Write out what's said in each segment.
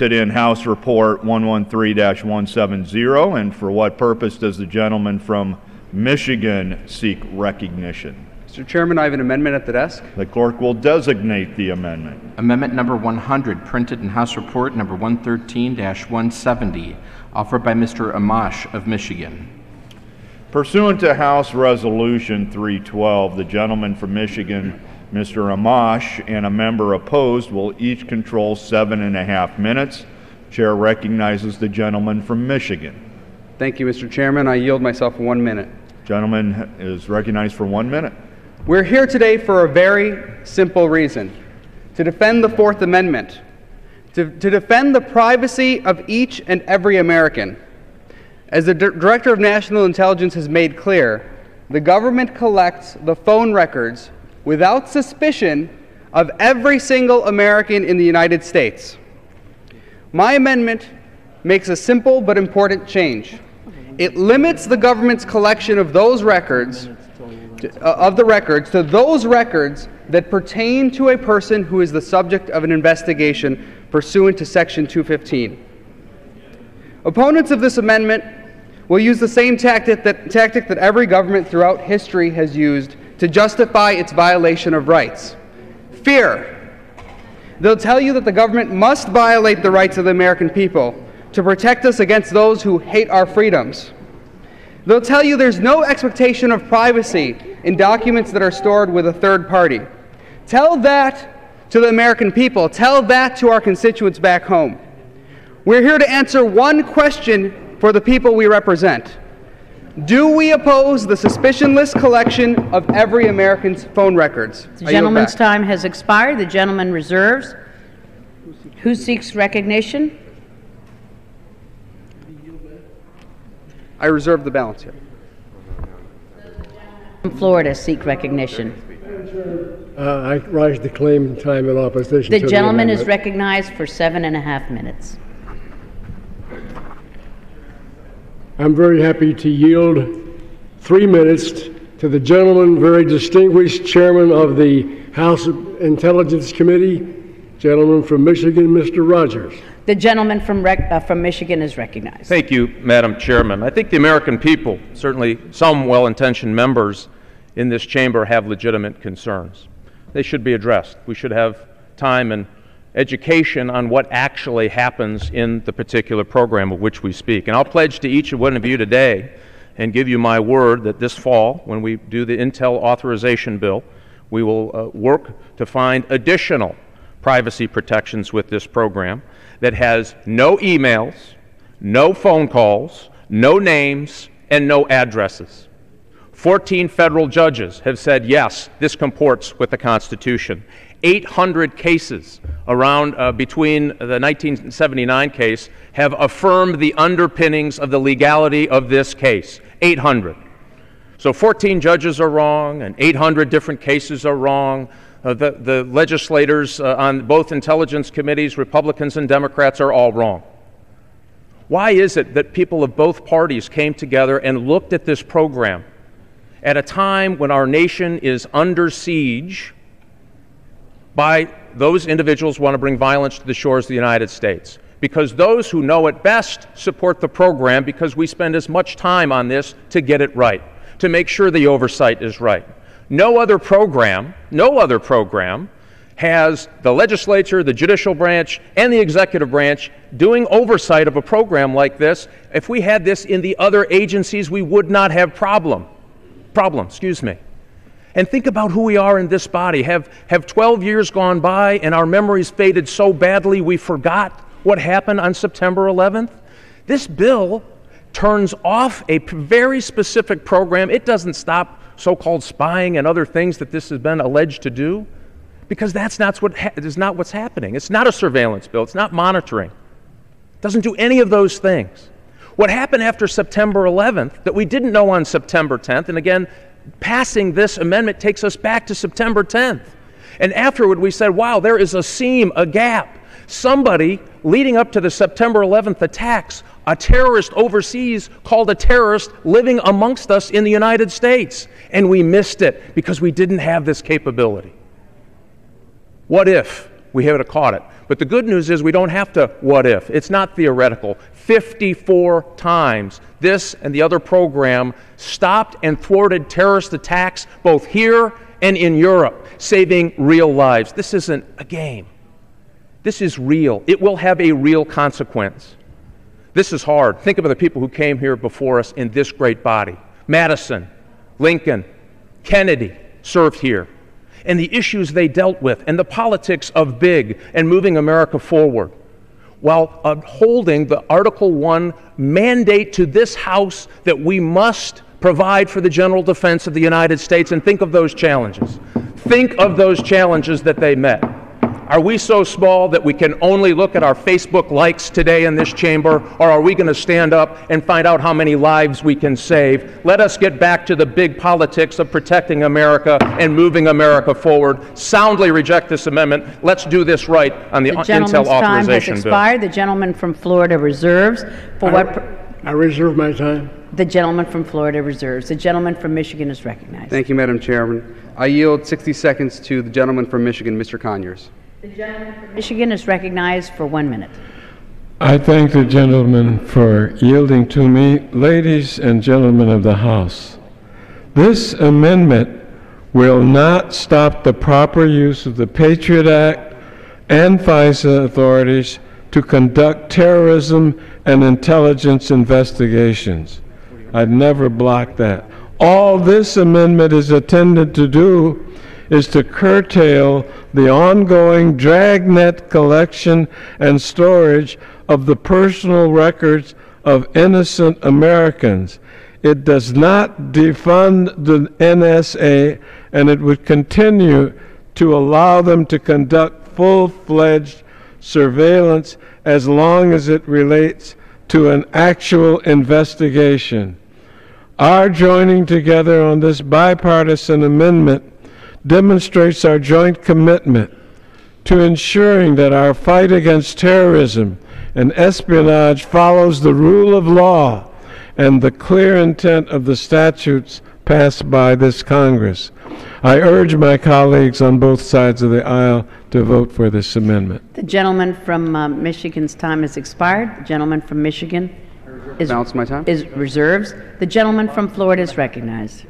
In House Report 113-170, and for what purpose does the gentleman from Michigan seek recognition? Mr. Chairman, I have an amendment at the desk. The clerk will designate the amendment. Amendment number 100, printed in House Report number 113-170, offered by Mr. Amash of Michigan. Pursuant to House Resolution 312, the gentleman from Michigan, Mr. Amash, and a member opposed will each control 7.5 minutes. Chair recognizes the gentleman from Michigan. Thank you, Mr. Chairman. I yield myself 1 minute. Gentleman is recognized for 1 minute. We're here today for a very simple reason: to defend the Fourth Amendment, to defend the privacy of each and every American. As the Director of National Intelligence has made clear, the government collects the phone records without suspicion of every single American in the United States. My amendment makes a simple but important change. It limits the government's collection of those records, to those records that pertain to a person who is the subject of an investigation pursuant to Section 215. Opponents of this amendment will use the same tactic that every government throughout history has used to justify its violation of rights: fear. They'll tell you that the government must violate the rights of the American people to protect us against those who hate our freedoms. They'll tell you there's no expectation of privacy in documents that are stored with a third party. Tell that to the American people. Tell that to our constituents back home. We're here to answer one question for the people we represent: do we oppose the suspicionless collection of every American's phone records? The gentleman's time has expired. The gentleman reserves. Who seeks recognition? I reserve the balance here. From Florida, seek recognition. I rise to claim time in opposition to the gentleman amendment. is recognized for 7.5 minutes. I'm very happy to yield 3 minutes to the gentleman, very distinguished chairman of the House Intelligence Committee, gentleman from Michigan, Mr. Rogers. The gentleman from Michigan is recognized. Thank you, Madam Chairman. I think the American people, certainly some well-intentioned members in this chamber, have legitimate concerns. They should be addressed. We should have time and education on what actually happens in the particular program of which we speak. And I'll pledge to each and one of you today and give you my word that this fall, when we do the Intel authorization bill, we will work to find additional privacy protections with this program that has no emails, no phone calls, no names, and no addresses. 14 federal judges have said, yes, this comports with the Constitution. 800 cases around between the 1979 case have affirmed the underpinnings of the legality of this case. 800. So 14 judges are wrong, and 800 different cases are wrong. The legislators on both intelligence committees, Republicans and Democrats, are all wrong. Why is it that people of both parties came together and looked at this program at a time when our nation is under siege by those individuals who want to bring violence to the shores of the United States? Because those who know it best support the program, because we spend as much time on this to get it right, to make sure the oversight is right. No other program has the legislature, the judicial branch, and the executive branch doing oversight of a program like this. If we had this in the other agencies, we would not have problem. And think about who we are in this body. Have 12 years gone by and our memories faded so badly we forgot what happened on September 11th? This bill turns off a very specific program. It doesn't stop so-called spying and other things that this has been alleged to do, because that's not what's happening. It's not a surveillance bill. It's not monitoring. It doesn't do any of those things. What happened after September 11th that we didn't know on September 10th, and again, passing this amendment takes us back to September 10th. And afterward we said, wow, there is a seam, a gap. Somebody leading up to the September 11th attacks, a terrorist overseas called a terrorist living amongst us in the United States. And we missed it because we didn't have this capability. What if we would have caught it. But the good news is we don't have to what if. It's not theoretical. 54 times this and the other program stopped and thwarted terrorist attacks both here and in Europe, saving real lives. This isn't a game. This is real. It will have a real consequence. This is hard. Think of the people who came here before us in this great body. Madison, Lincoln, Kennedy served here. And the issues they dealt with, and the politics of big and moving America forward, while upholding the Article 1 mandate to this House that we must provide for the general defense of the United States. And think of those challenges. Think of those challenges that they met. Are we so small that we can only look at our Facebook likes today in this chamber, or are we going to stand up and find out how many lives we can save? Let us get back to the big politics of protecting America and moving America forward. Soundly reject this amendment. Let's do this right on the Intel Authorization Bill. Time has expired. The gentleman from Florida reserves. I reserve my time. The gentleman from Florida reserves. The gentleman from Michigan is recognized. Thank you, Madam Chairman. I yield 60 seconds to the gentleman from Michigan, Mr. Conyers. The gentleman from Michigan is recognized for 1 minute. I thank the gentleman for yielding to me. Ladies and gentlemen of the House, this amendment will not stop the proper use of the Patriot Act and FISA authorities to conduct terrorism and intelligence investigations. I'd never block that. All this amendment is intended to do is to curtail the ongoing dragnet collection and storage of the personal records of innocent Americans. It does not defund the NSA, and it would continue to allow them to conduct full-fledged surveillance as long as it relates to an actual investigation. Our joining together on this bipartisan amendment demonstrates our joint commitment to ensuring that our fight against terrorism and espionage follows the rule of law and the clear intent of the statutes passed by this Congress. I urge my colleagues on both sides of the aisle to vote for this amendment. The gentleman from Michigan's time has expired. The gentleman from Michigan is reserves. The gentleman from Florida is recognized.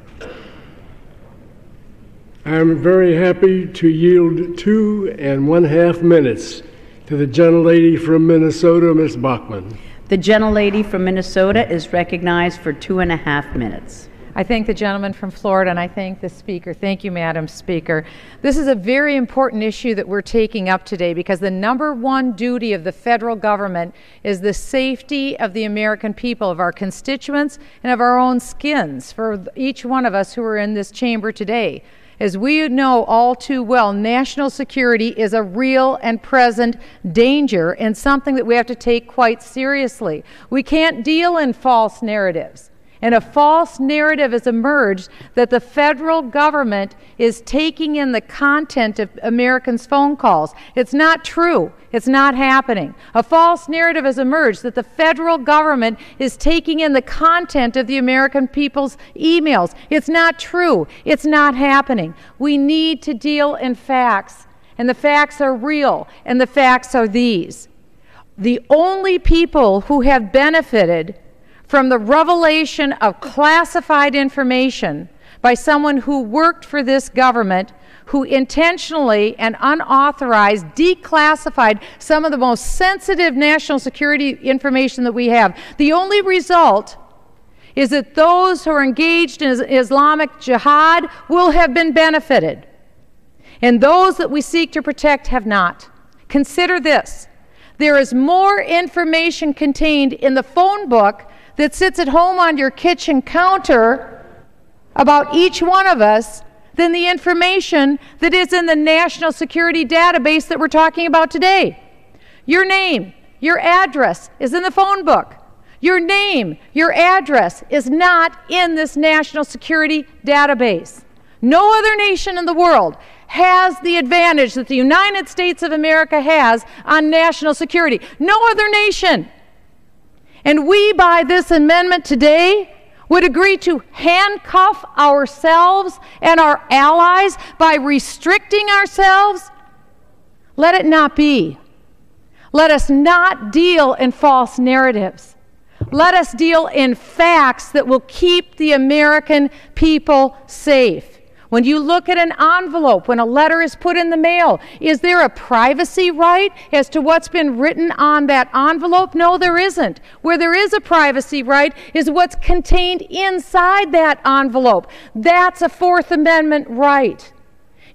I am very happy to yield 2.5 minutes to the gentlelady from Minnesota, Ms. Bachmann. The gentlelady from Minnesota is recognized for 2.5 minutes. I thank the gentleman from Florida, and I thank the Speaker. Thank you, Madam Speaker. This is a very important issue that we're taking up today because the #1 duty of the federal government is the safety of the American people, of our constituents, and of our own skins for each one of us who are in this chamber today. As we know all too well, national security is a real and present danger and something that we have to take quite seriously. We can't deal in false narratives. And a false narrative has emerged that the federal government is taking in the content of Americans' phone calls. It's not true. It's not happening. A false narrative has emerged that the federal government is taking in the content of the American people's emails. It's not true. It's not happening. We need to deal in facts, and the facts are real, and the facts are these. The only people who have benefited from the revelation of classified information by someone who worked for this government, who intentionally and unauthorized declassified some of the most sensitive national security information that we have. The only result is that those who are engaged in Islamic jihad will have been benefited, and those that we seek to protect have not. Consider this. There is more information contained in the phone book that sits at home on your kitchen counter about each one of us than the information that is in the national security database that we're talking about today. Your name, your address is in the phone book. Your name, your address is not in this national security database. No other nation in the world has the advantage that the United States of America has on national security. No other nation. And we, by this amendment today, would agree to handcuff ourselves and our allies by restricting ourselves. Let it not be. Let us not deal in false narratives. Let us deal in facts that will keep the American people safe. When you look at an envelope, when a letter is put in the mail, is there a privacy right as to what's been written on that envelope? No, there isn't. Where there is a privacy right is what's contained inside that envelope. That's a Fourth Amendment right.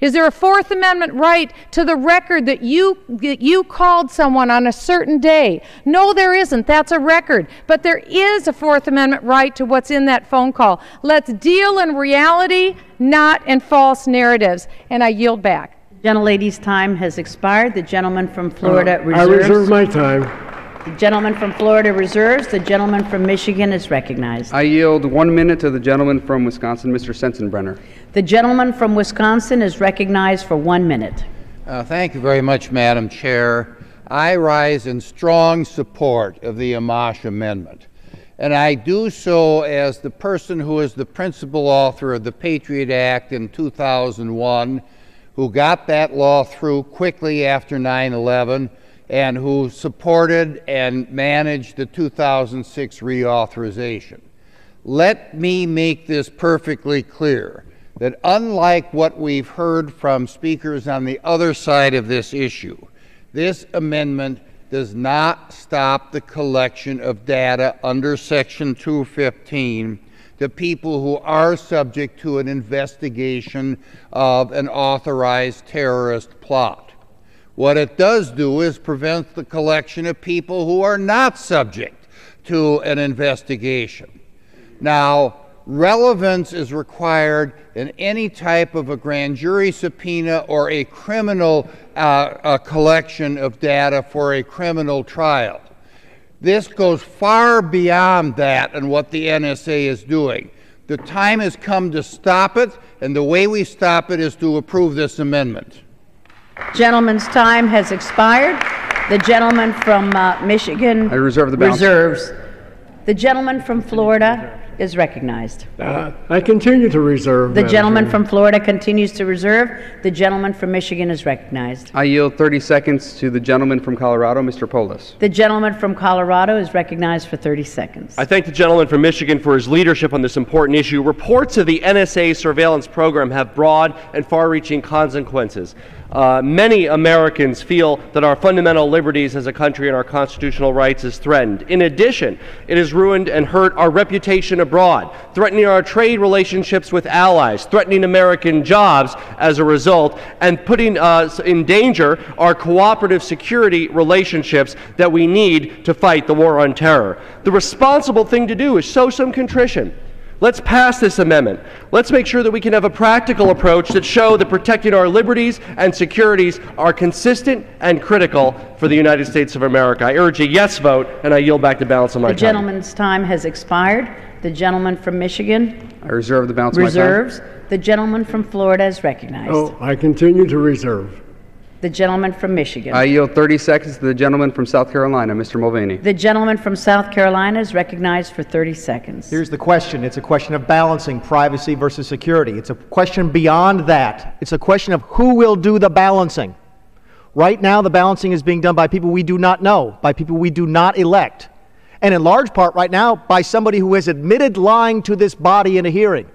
Is there a Fourth Amendment right to the record that you called someone on a certain day? No, there isn't. That's a record. But there is a Fourth Amendment right to what's in that phone call. Let's deal in reality, not in false narratives. And I yield back. The gentlelady's time has expired. The gentleman from Florida reserves. I reserve my time. The gentleman from Florida reserves. The gentleman from Michigan is recognized. I yield 1 minute to the gentleman from Wisconsin, Mr. Sensenbrenner. The gentleman from Wisconsin is recognized for 1 minute. Thank you very much, Madam Chair. I rise in strong support of the Amash Amendment, and I do so as the person who is the principal author of the Patriot Act in 2001, who got that law through quickly after 9/11, and who supported and managed the 2006 reauthorization. Let me make this perfectly clear, that unlike what we've heard from speakers on the other side of this issue, this amendment does not stop the collection of data under Section 215 to people who are subject to an investigation of an authorized terrorist plot. What it does do is prevent the collection of people who are not subject to an investigation. Now, relevance is required in any type of a grand jury subpoena or a criminal collection of data for a criminal trial. This goes far beyond that and what the NSA is doing. The time has come to stop it, and the way we stop it is to approve this amendment. Gentleman's time has expired. The gentleman from Michigan I reserve the balance. reserves. The gentleman from Florida is recognized. I continue to reserve. The Madam gentleman Chair. from Florida continues to reserve. The gentleman from Michigan is recognized. I yield 30 seconds to the gentleman from Colorado, Mr. Polis. The gentleman from Colorado is recognized for 30 seconds. I thank the gentleman from Michigan for his leadership on this important issue. Reports of the NSA surveillance program have broad and far-reaching consequences. Many Americans feel that our fundamental liberties as a country and our constitutional rights is threatened. In addition, it has ruined and hurt our reputation abroad, threatening our trade relationships with allies, threatening American jobs as a result, and putting in danger our cooperative security relationships that we need to fight the war on terror. The responsible thing to do is show some contrition. Let's pass this amendment. Let's make sure that we can have a practical approach that show that protecting our liberties and securities are consistent and critical for the United States of America. I urge a yes vote, and I yield back the balance of my time. The gentleman's time has expired. The gentleman from Michigan I reserve the balance of my time. reserves. The gentleman from Florida is recognized. Oh, I continue to reserve. The gentleman from Michigan. I yield 30 seconds to the gentleman from South Carolina, Mr. Mulvaney. The gentleman from South Carolina is recognized for 30 seconds. Here's the question. It's a question of balancing privacy versus security. It's a question beyond that. It's a question of who will do the balancing. Right now, the balancing is being done by people we do not know, by people we do not elect, and in large part right now by somebody who has admitted lying to this body in a hearing.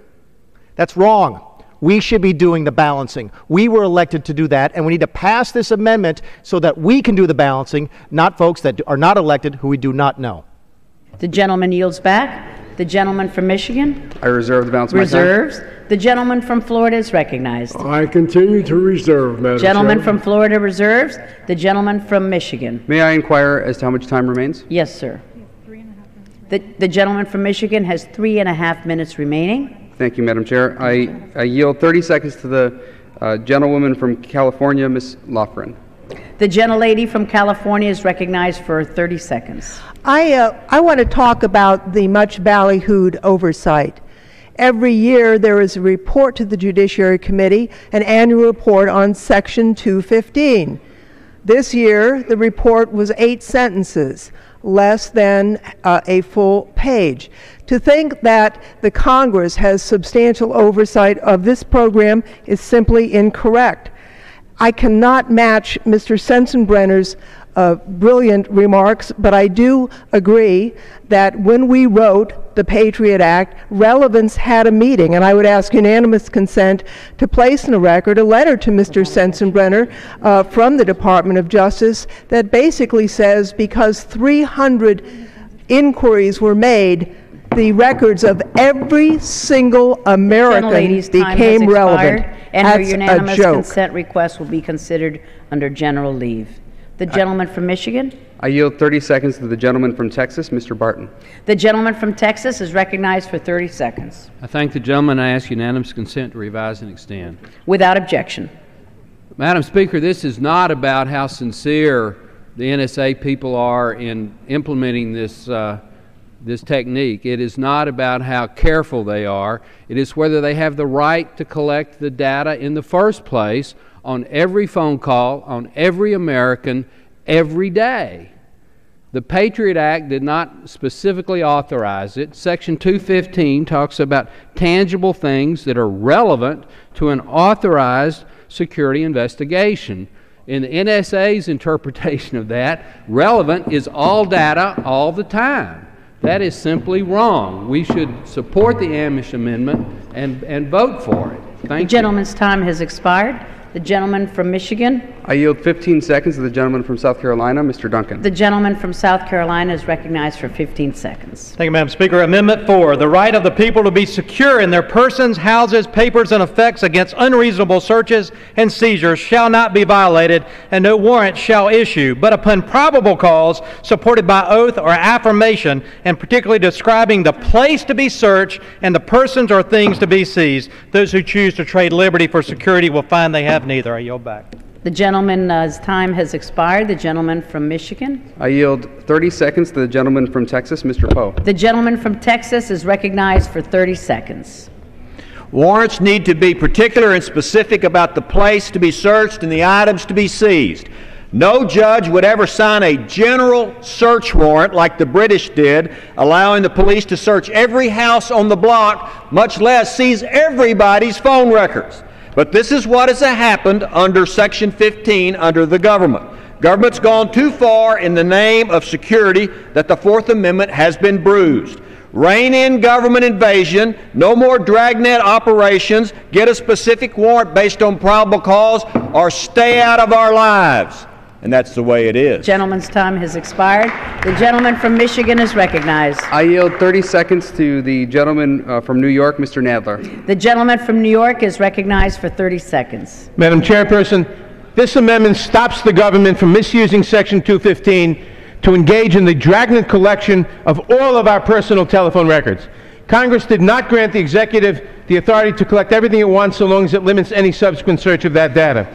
That's wrong. We should be doing the balancing. We were elected to do that, and we need to pass this amendment so that we can do the balancing, not folks that are not elected who we do not know. The gentleman yields back. The gentleman from Michigan I reserve the balance of my time. reserves. The gentleman from Florida is recognized. I continue to reserve, Madam Gentleman Chair. from Florida reserves. The gentleman from Michigan. May I inquire as to how much time remains? Yes, sir. The gentleman from Michigan has 3.5 minutes remaining. Thank you, Madam Chair. I yield 30 seconds to the gentlewoman from California, Ms. Loughran. The gentlelady from California is recognized for 30 seconds. I want to talk about the much ballyhooed oversight. Every year there is a report to the Judiciary Committee, an annual report on Section 215. This year the report was 8 sentences, less than a full page. To think that the Congress has substantial oversight of this program is simply incorrect. I cannot match Mr. Sensenbrenner's brilliant remarks, but I do agree that when we wrote the Patriot Act, Relevance had a meeting, and I would ask unanimous consent to place in the record a letter to Mr. Sensenbrenner from the Department of Justice that basically says because 300 inquiries were made, the records of every single American became relevant. And her That's unanimous a joke. consent request will be considered under general leave. The gentleman from Michigan? I yield 30 seconds to the gentleman from Texas, Mr. Barton. The gentleman from Texas is recognized for 30 seconds. I thank the gentleman. I ask unanimous consent to revise and extend. Without objection. Madam Speaker, this is not about how sincere the NSA people are in implementing this technique. It is not about how careful they are. It is whether they have the right to collect the data in the first place on every phone call, on every American, every day. The Patriot Act did not specifically authorize it. Section 215 talks about tangible things that are relevant to an authorized security investigation. In the NSA's interpretation of that, relevant is all data all the time. That is simply wrong. We should support the Amash Amendment and vote for it. Thank you. The gentleman's time has expired. The gentleman from Michigan? I yield 15 seconds to the gentleman from South Carolina, Mr. Duncan. The gentleman from South Carolina is recognized for 15 seconds. Thank you, Madam Speaker. Amendment 4, the right of the people to be secure in their persons, houses, papers, and effects against unreasonable searches and seizures shall not be violated, and no warrant shall issue, but upon probable cause supported by oath or affirmation, and particularly describing the place to be searched and the persons or things to be seized. Those who choose to trade liberty for security will find they have neither. I yield back. The gentleman's time has expired. The gentleman from Michigan? I yield 30 seconds to the gentleman from Texas, Mr. Poe. The gentleman from Texas is recognized for 30 seconds. Warrants need to be particular and specific about the place to be searched and the items to be seized. No judge would ever sign a general search warrant like the British did, allowing the police to search every house on the block, much less seize everybody's phone records. But this is what has happened under Section 15 under the government. Government's gone too far in the name of security that the Fourth Amendment has been bruised. Rein in government invasion, no more dragnet operations, get a specific warrant based on probable cause, or stay out of our lives. And that's the way it is. Gentleman's time has expired. The gentleman from Michigan is recognized. I yield 30 seconds to the gentleman from New York, Mr. Nadler. The gentleman from New York is recognized for 30 seconds. Madam Chairperson, this amendment stops the government from misusing Section 215 to engage in the dragnet collection of all of our personal telephone records. Congress did not grant the executive the authority to collect everything it wants so long as it limits any subsequent search of that data.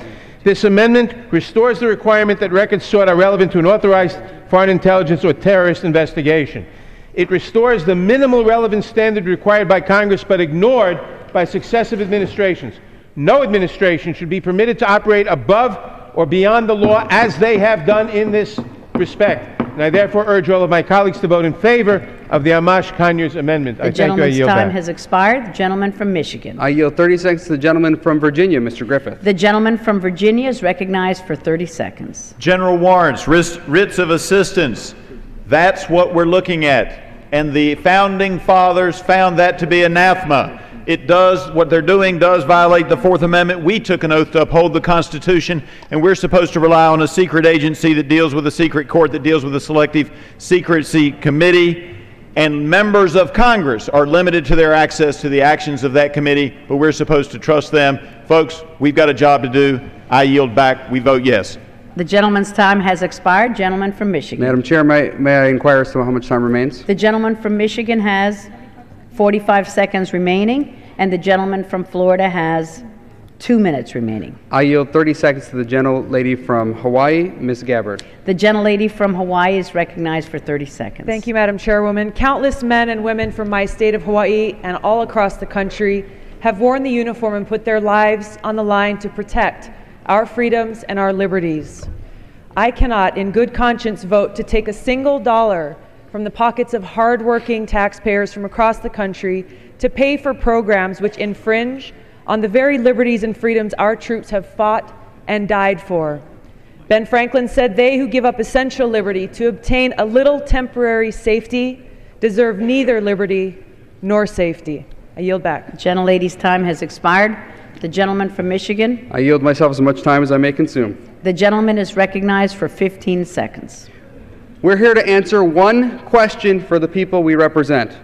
This amendment restores the requirement that records sought are relevant to an authorized foreign intelligence or terrorist investigation. It restores the minimal relevance standard required by Congress but ignored by successive administrations. No administration should be permitted to operate above or beyond the law as they have done in this respect. And I therefore urge all of my colleagues to vote in favor of the Amash Conyers amendment. The gentleman's time has expired. The gentleman from Michigan. I yield 30 seconds to the gentleman from Virginia, Mr. Griffith. The gentleman from Virginia is recognized for 30 seconds. General warrants, writs of assistance, that's what we're looking at. And the founding fathers found that to be anathema. It does, what they're doing does violate the Fourth Amendment. We took an oath to uphold the Constitution, and we're supposed to rely on a secret agency that deals with a secret court, that deals with a selective secrecy committee. And members of Congress are limited to their access to the actions of that committee, but we're supposed to trust them. Folks, we've got a job to do. I yield back. We vote yes. The gentleman's time has expired. Gentleman from Michigan. Madam Chair, may I inquire as to how much time remains? The gentleman from Michigan has 45 seconds remaining, and the gentleman from Florida has 2 minutes remaining. I yield 30 seconds to the gentlelady from Hawaii, Ms. Gabbard. The gentlelady from Hawaii is recognized for 30 seconds. Thank you, Madam Chairwoman. Countless men and women from my state of Hawaii and all across the country have worn the uniform and put their lives on the line to protect our freedoms and our liberties. I cannot, in good conscience, vote to take a single dollar from the pockets of hardworking taxpayers from across the country to pay for programs which infringe on the very liberties and freedoms our troops have fought and died for. Ben Franklin said, "They who give up essential liberty to obtain a little temporary safety deserve neither liberty nor safety." I yield back. The gentlelady's time has expired. The gentleman from Michigan. I yield myself as much time as I may consume. The gentleman is recognized for 15 seconds. We're here to answer one question for the people we represent.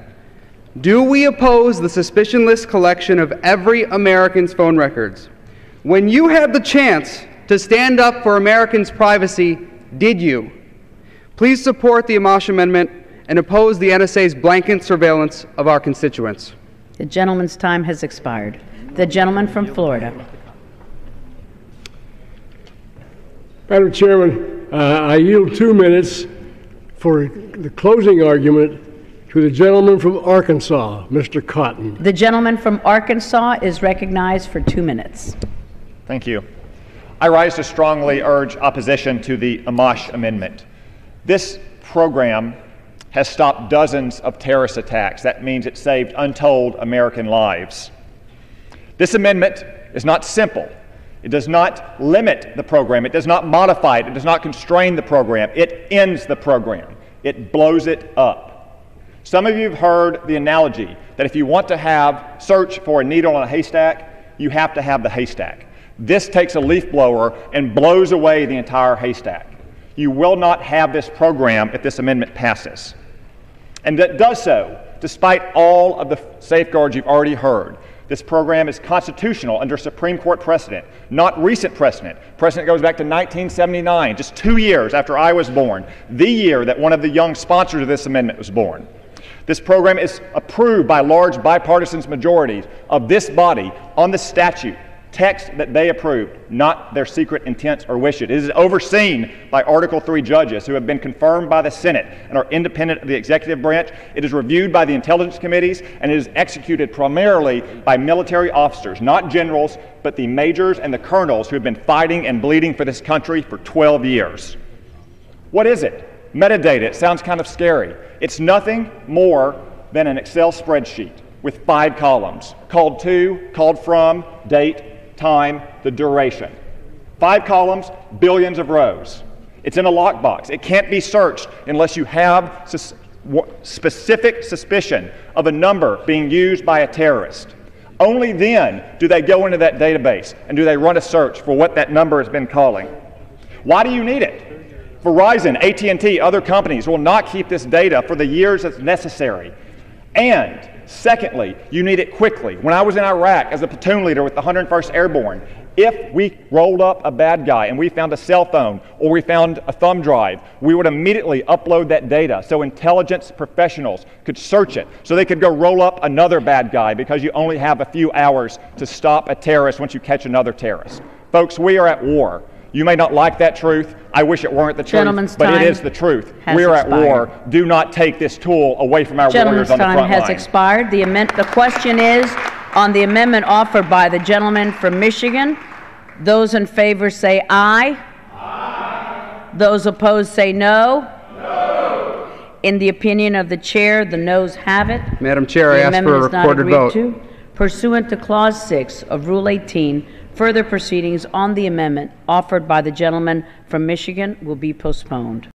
Do we oppose the suspicionless collection of every American's phone records? When you had the chance to stand up for Americans' privacy, did you? Please support the Amash Amendment and oppose the NSA's blanket surveillance of our constituents. The gentleman's time has expired. The gentleman from Florida. Madam Chairman, I yield 2 minutes for the closing argument to the gentleman from Arkansas, Mr. Cotton. The gentleman from Arkansas is recognized for 2 minutes. Thank you. I rise to strongly urge opposition to the Amash Amendment. This program has stopped dozens of terrorist attacks. That means it saved untold American lives. This amendment is not simple. It does not limit the program. It does not modify it. It does not constrain the program. It ends the program. It blows it up. Some of you have heard the analogy that if you want to search for a needle in a haystack, you have to have the haystack. This takes a leaf blower and blows away the entire haystack. You will not have this program if this amendment passes. And that does so despite all of the safeguards you've already heard. This program is constitutional under Supreme Court precedent, not recent precedent. Precedent goes back to 1979, just 2 years after I was born, the year that one of the young sponsors of this amendment was born. This program is approved by large bipartisan majorities of this body on the statute, text that they approved, not their secret intents or wishes. It is overseen by Article III judges who have been confirmed by the Senate and are independent of the executive branch. It is reviewed by the intelligence committees, and it is executed primarily by military officers, not generals, but the majors and the colonels who have been fighting and bleeding for this country for 12 years. What is it? Metadata. It sounds kind of scary. It's nothing more than an Excel spreadsheet with 5 columns, called to, called from, date, time, the duration. 5 columns, billions of rows. It's in a lockbox. It can't be searched unless you have specific suspicion of a number being used by a terrorist. Only then do they go into that database and do they run a search for what that number has been calling. Why do you need it? Verizon, AT&T, other companies will not keep this data for the years that's necessary. And secondly, you need it quickly. When I was in Iraq as a platoon leader with the 101st Airborne, if we rolled up a bad guy and we found a cell phone or we found a thumb drive, we would immediately upload that data so intelligence professionals could search it, so they could go roll up another bad guy, because you only have a few hours to stop a terrorist once you catch another terrorist. Folks, we are at war. You may not like that truth. I wish it weren't the truth, but it is the truth. We are at war. Do not take this tool away from our warriors on the front line. Gentleman's time has expired. The question is on the amendment offered by the gentleman from Michigan. Those in favor say aye. Aye. Those opposed say no. No. In the opinion of the chair, the noes have it. Madam Chair, I ask for a recorded vote. Pursuant to Clause 6 of Rule 18, further proceedings on the amendment offered by the gentleman from Michigan will be postponed.